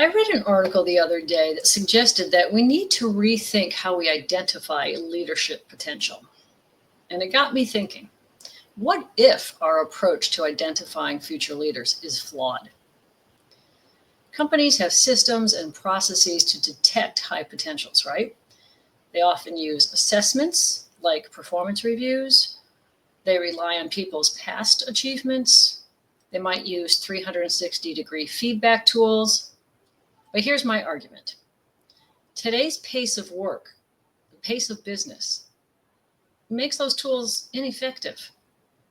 I read an article the other day that suggested that we need to rethink how we identify leadership potential. And it got me thinking, what if our approach to identifying future leaders is flawed? Companies have systems and processes to detect high potentials, right? They often use assessments like performance reviews. They rely on people's past achievements. They might use 360-degree feedback tools. But here's my argument. Today's pace of work, the pace of business, makes those tools ineffective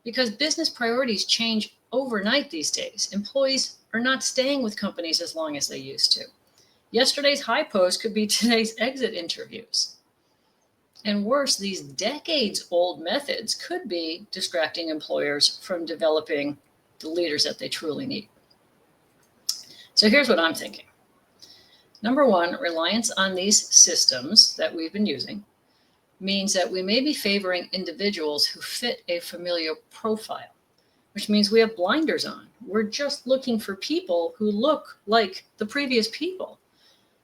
because business priorities change overnight these days. Employees are not staying with companies as long as they used to. Yesterday's high post could be today's exit interviews. And worse, these decades-old methods could be distracting employers from developing the leaders that they truly need. So here's what I'm thinking. Number one, reliance on these systems that we've been using means that we may be favoring individuals who fit a familiar profile, which means we have blinders on. We're just looking for people who look like the previous people.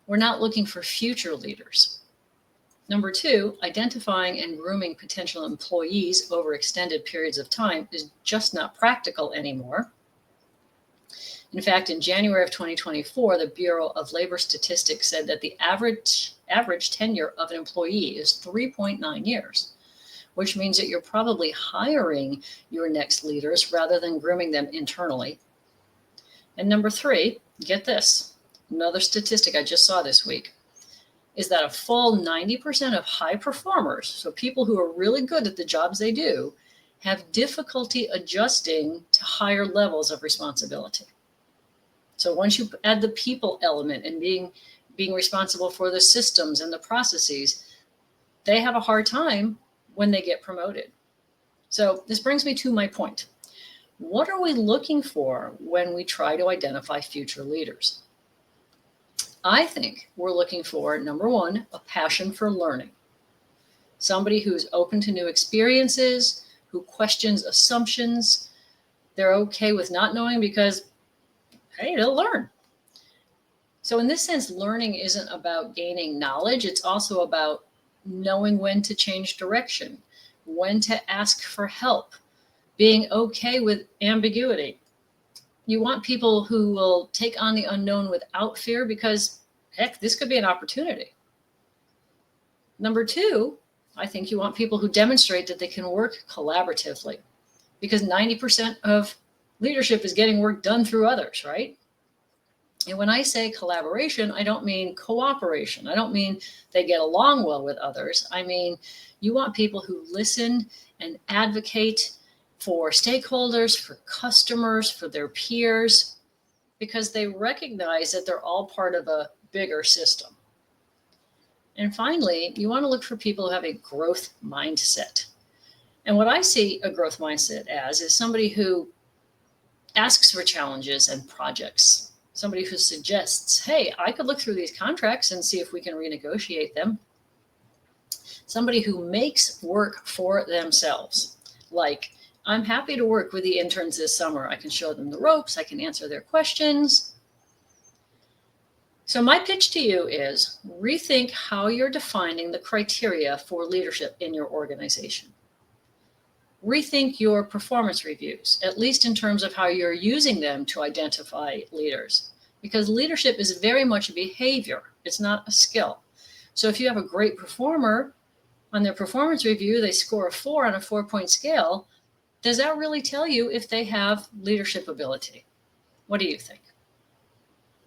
We're not looking for future leaders. Number two, identifying and grooming potential employees over extended periods of time is just not practical anymore. In fact, in January of 2024, the Bureau of Labor Statistics said that the average tenure of an employee is 3.9 years, which means that you're probably hiring your next leaders rather than grooming them internally. And number three, get this, another statistic I just saw this week, is that a full 90% of high performers, so people who are really good at the jobs they do, have difficulty adjusting to higher levels of responsibility. So once you add the people element and being responsible for the systems and the processes, they have a hard time when they get promoted. So this brings me to my point. What are we looking for when we try to identify future leaders? I think we're looking for, number one, a passion for learning. Somebody who's open to new experiences, who questions assumptions. They're okay with not knowing because hey, they'll learn. So in this sense, learning isn't about gaining knowledge. It's also about knowing when to change direction, when to ask for help, being okay with ambiguity. You want people who will take on the unknown without fear because, heck, this could be an opportunity. Number two, I think you want people who demonstrate that they can work collaboratively because 90% of leadership is getting work done through others, right? And when I say collaboration, I don't mean cooperation. I don't mean they get along well with others. I mean, you want people who listen and advocate for stakeholders, for customers, for their peers, because they recognize that they're all part of a bigger system. And finally, you want to look for people who have a growth mindset. And what I see a growth mindset as is somebody who asks for challenges and projects. Somebody who suggests, hey, I could look through these contracts and see if we can renegotiate them. Somebody who makes work for themselves. Like, I'm happy to work with the interns this summer. I can show them the ropes. I can answer their questions. So my pitch to you is rethink how you're defining the criteria for leadership in your organization. Rethink your performance reviews, at least in terms of how you're using them to identify leaders, because leadership is very much a behavior. It's not a skill. So if you have a great performer on their performance review, they score a 4 on a 4-point scale, does that really tell you if they have leadership ability? What do you think?